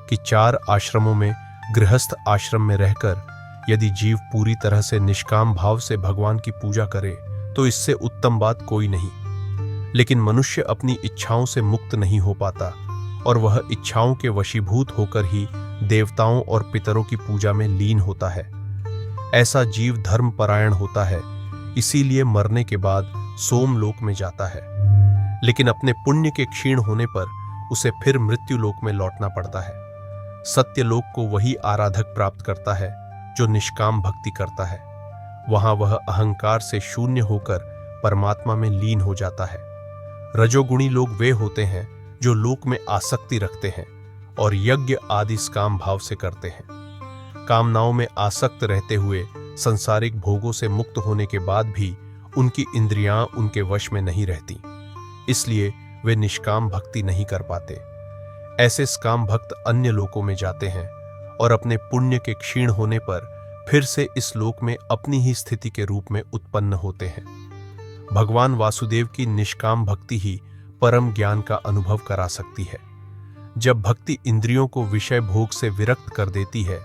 कि 4 आश्रमों में गृहस्थ आश्रम में रहकर यदि जीव पूरी तरह से निष्काम भाव से भगवान की पूजा करे तो इससे उत्तम बात कोई नहीं। लेकिन मनुष्य अपनी इच्छाओं से मुक्त नहीं हो पाता और वह इच्छाओं के वशीभूत होकर ही देवताओं और पितरों की पूजा में लीन होता है। ऐसा जीव धर्मपरायण होता है, इसीलिए मरने के बाद सोमलोक में जाता है। लेकिन अपने पुण्य के क्षीण होने पर उसे फिर मृत्युलोक में लौटना पड़ता है। सत्यलोक को वही आराधक प्राप्त करता है जो निष्काम भक्ति करता है। वहां वह अहंकार से शून्य होकर परमात्मा में लीन हो जाता है। रजोगुणी लोग वे होते हैं जो लोक में आसक्ति रखते हैं और यज्ञ आदि काम भाव से करते हैं। कामनाओं में आसक्त रहते हुए संसारिक भोगों से मुक्त होने के बाद भी उनकी इंद्रियां उनके वश में नहीं रहती, इसलिए वे निष्काम भक्ति नहीं कर पाते। ऐसे स्काम भक्त अन्य लोकों में जाते हैं और अपने पुण्य के क्षीण होने पर फिर से इस लोक में अपनी ही स्थिति के रूप में उत्पन्न होते हैं। भगवान वासुदेव की निष्काम भक्ति ही परम ज्ञान का अनुभव करा सकती है। जब भक्ति इंद्रियों को विषय भोग से विरक्त कर देती है,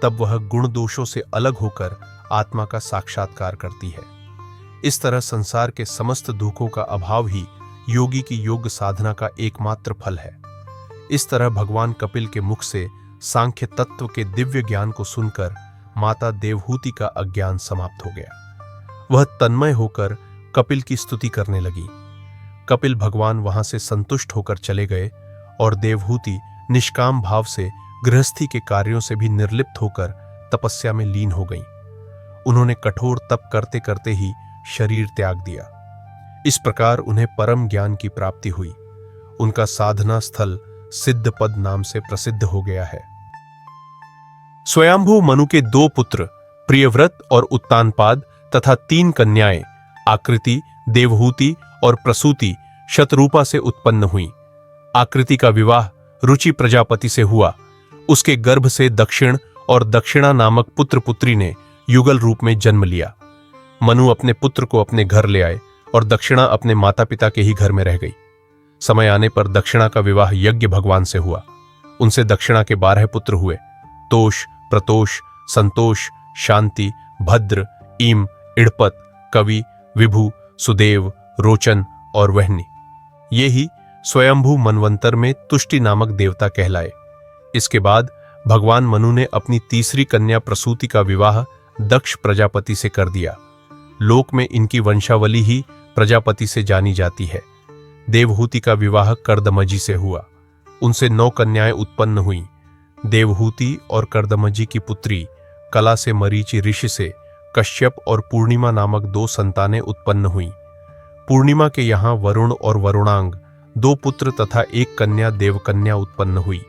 तब वह गुण दोषों से अलग होकर आत्मा का साक्षात्कार करती है। इस तरह संसार के समस्त दुखों का अभाव ही योगी की योग साधना का एकमात्र फल है। इस तरह भगवान कपिल के मुख से सांख्य तत्व के दिव्य ज्ञान को सुनकर माता देवहूति का अज्ञान समाप्त हो गया। वह तन्मय होकर कपिल की स्तुति करने लगी। कपिल भगवान वहां से संतुष्ट होकर चले गए और देवहूति निष्काम भाव से गृहस्थी के कार्यों से भी निर्लिप्त होकर तपस्या में लीन हो गईं। उन्होंने कठोर तप करते करते ही शरीर त्याग दिया। इस प्रकार उन्हें परम ज्ञान की प्राप्ति हुई। उनका साधना स्थल सिद्धपद नाम से प्रसिद्ध हो गया है। स्वयंभू मनु के 2 पुत्र प्रियव्रत और उत्तानपाद तथा 3 कन्याएं आकृति, देवहूति और प्रसूति शतरूपा से उत्पन्न हुई। आकृति का विवाह रुचि प्रजापति से हुआ। उसके गर्भ से दक्षिण और दक्षिणा नामक पुत्र पुत्री ने युगल रूप में जन्म लिया। मनु अपने पुत्र को अपने घर ले आए और दक्षिणा अपने माता पिता के ही घर में रह गई। समय आने पर दक्षिणा का विवाह यज्ञ भगवान से हुआ। उनसे दक्षिणा के 12 पुत्र हुए। तोष, प्रतोष, संतोष, शांति, भद्र, ईम, इड़पत, कवि, विभु, सुदेव, रोचन और वहनी। ये ही स्वयंभू मनवंतर में तुष्टि नामक देवता कहलाए। इसके बाद भगवान मनु ने अपनी तीसरी कन्या प्रसूति का विवाह दक्ष प्रजापति से कर दिया। लोक में इनकी वंशावली ही प्रजापति से जानी जाती है। देवहूति का विवाह कर्दमजी से हुआ। उनसे 9 कन्याएं उत्पन्न हुईं। देवहूति और कर्दमजी की पुत्री कला से मरीचि ऋषि से कश्यप और पूर्णिमा नामक 2 संतानें उत्पन्न हुईं। पूर्णिमा के यहाँ वरुण और वरुणांग 2 पुत्र तथा 1 कन्या देवकन्या उत्पन्न हुई।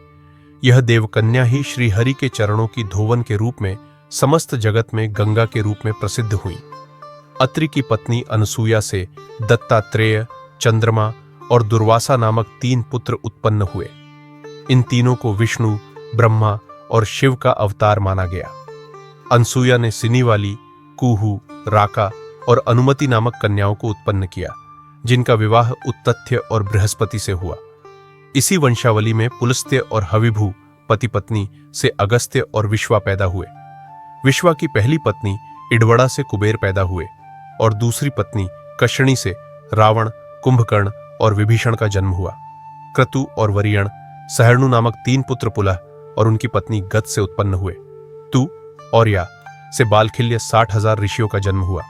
यह देवकन्या ही श्रीहरि के चरणों की धोवन के रूप में समस्त जगत में गंगा के रूप में प्रसिद्ध हुई। अत्रि की पत्नी अनसूया से दत्तात्रेय, चंद्रमा और दुर्वासा नामक 3 पुत्र उत्पन्न हुए। इन तीनों को विष्णु, ब्रह्मा और शिव का अवतार माना गया। अनसूया ने सिनीवाली, कुहू, राका और अनुमति नामक कन्याओं को उत्पन्न किया, जिनका विवाह उत्तथ्य और बृहस्पति से हुआ। इसी वंशावली में पुलस्त्य और हविभू पति पत्नी से अगस्त्य और विश्वा पैदा हुए। विश्वा की पहली पत्नी इडवड़ा से कुबेर पैदा हुए और दूसरी पत्नी कषणी से रावण, कुंभकर्ण और विभीषण का जन्म हुआ। क्रतु और वरियण, सहर्णु नामक 3 पुत्र पुलह और उनकी पत्नी गत से उत्पन्न हुए। तु और या से बालखिल्य 60,000 ऋषियों का जन्म हुआ।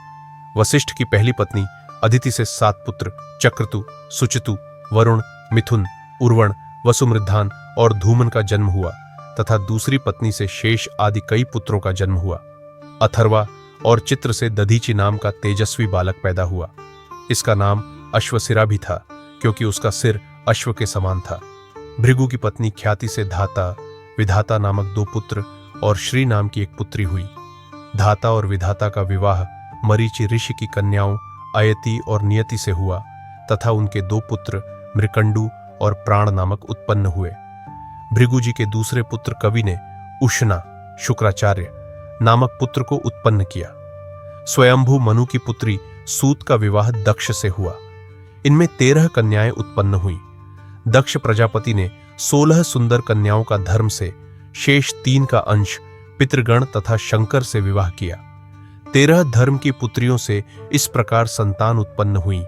वशिष्ठ की पहली पत्नी अदिति से 7 पुत्र चक्रतु, सुचितु, वरुण, मिथुन, उर्वण, वसुमृद्धान और धूमन का जन्म हुआ तथा दूसरी पत्नी से शेष आदि कई पुत्रों का जन्म हुआ। अथर्वा और चित्र से दधीचि नाम का तेजस्वी बालक पैदा हुआ। इसका नाम अश्वसिरा भी था, क्योंकि उसका सिर अश्व के समान था। भृगु की पत्नी ख्याति से धाता, विधाता नामक 2 पुत्र और श्री नाम की 1 पुत्री हुई। धाता और विधाता का विवाह मरीचि ऋषि की कन्याओं अयति और नियति से हुआ तथा उनके 2 पुत्र मृकंडु और प्राण नामक उत्पन्न हुए। भृगु जी के दूसरे पुत्र कवि ने उष्णा, शुक्राचार्य नामक पुत्र को उत्पन्न किया। स्वयंभू मनु की पुत्री सूत का विवाह दक्ष से हुआ। इनमें 13 कन्याएं उत्पन्न हुईं। दक्ष प्रजापति ने 16 सुंदर कन्याओं का धर्म से शेष 3 का अंश पितृगण तथा शंकर से विवाह किया। 13 धर्म की पुत्रियों से इस प्रकार संतान उत्पन्न हुई।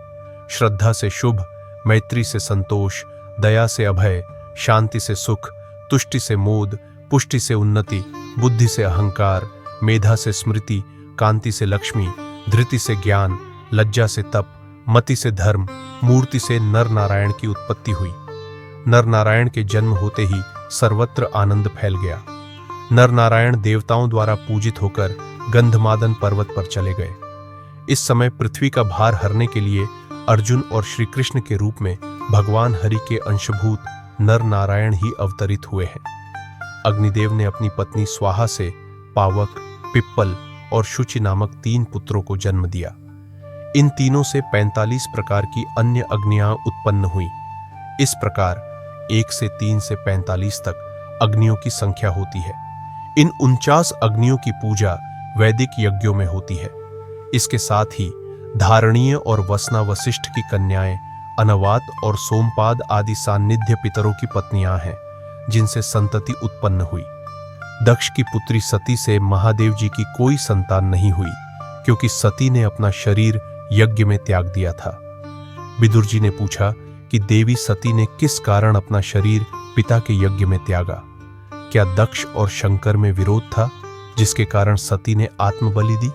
श्रद्धा से शुभ, मैत्री से संतोष, दया से अभय, शांति से सुख, तुष्टि से मोद, पुष्टि से उन्नति, बुद्धि से अहंकार, मेधा से स्मृति, कांति से लक्ष्मी, धृति से ज्ञान, लज्जा से तप, मति से धर्म, मूर्ति से नर नारायण की उत्पत्ति हुई। नर नारायण के जन्म होते ही सर्वत्र आनंद फैल गया। नर नारायण देवताओं द्वारा पूजित होकर गंधमादन पर्वत पर चले गए। इस समय पृथ्वी का भार हरने के लिए अर्जुन और श्री कृष्ण के रूप में भगवान हरि के अंशभूत नर नारायण ही अवतरित हुए हैं। अग्निदेव ने अपनी पत्नी स्वाहा से पावक, पिप्पल और शुचि नामक 3 पुत्रों को जन्म दिया। इन तीनों से 45 प्रकार की अन्य अग्नियां उत्पन्न हुई। इस प्रकार 1 से 3 से 45 तक अग्नियों की संख्या होती है। इन 49 अग्नियों की पूजा वैदिक यज्ञों में होती है। इसके साथ ही धारणीय और वसना वशिष्ठ की कन्याएं अनवात और सोमपाद आदि सान्निध्य पितरों की पत्नियां हैं, जिनसे संतति उत्पन्न हुई। दक्ष की पुत्री सती से महादेव जी की कोई संतान नहीं हुई, क्योंकि सती ने अपना शरीर यज्ञ में त्याग दिया था। विदुर जी ने पूछा कि देवी सती ने किस कारण अपना शरीर पिता के यज्ञ में त्यागा? क्या दक्ष और शंकर में विरोध था, जिसके कारण सती ने आत्मबलि दी?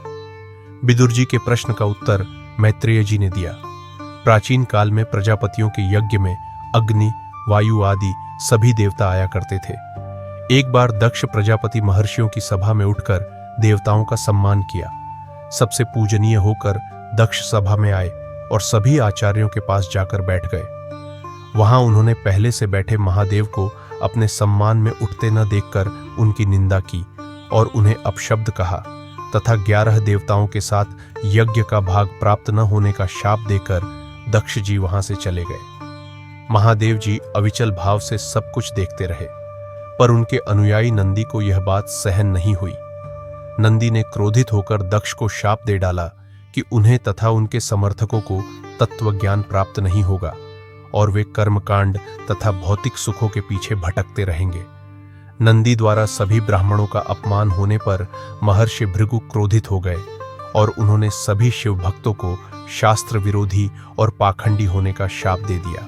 विदुर जी के प्रश्न का उत्तर मैत्रेय जी ने दिया। प्राचीन काल में प्रजापतियों के यज्ञ में अग्नि, वायु आदि सभी देवता आया करते थे। एक बार दक्ष प्रजापति महर्षियों की सभा में उठकर देवताओं का सम्मान किया। सबसे पूजनीय होकर दक्ष सभा में आए और सभी आचार्यों के पास जाकर बैठ गए। वहां उन्होंने पहले से बैठे महादेव को अपने सम्मान में उठते न देखकर उनकी निंदा की और उन्हें अपशब्द कहा तथा 11 देवताओं के साथ यज्ञ का भाग प्राप्त न होने का शाप देकर दक्ष जी वहां से चले गए। महादेव जी अविचल भाव से सब कुछ देखते रहे, पर उनके अनुयायी नंदी को यह बात सहन नहीं हुई। नंदी ने क्रोधित होकर दक्ष को शाप दे डाला कि उन्हें तथा उनके समर्थकों को तत्वज्ञान प्राप्त नहीं होगा और वे कर्मकांड तथा भौतिक सुखों के पीछे भटकते रहेंगे। नंदी द्वारा सभी ब्राह्मणों का अपमान होने पर महर्षि भृगु क्रोधित हो गए और उन्होंने सभी शिव भक्तों को शास्त्र विरोधी और पाखंडी होने का शाप दे दिया।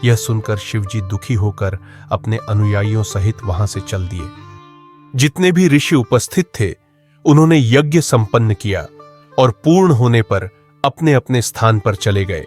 यह सुनकर शिवजी दुखी होकर अपने अनुयायियों सहित वहां से चल दिए। जितने भी ऋषि उपस्थित थे, उन्होंने यज्ञ संपन्न किया और पूर्ण होने पर अपने अपने स्थान पर चले गए।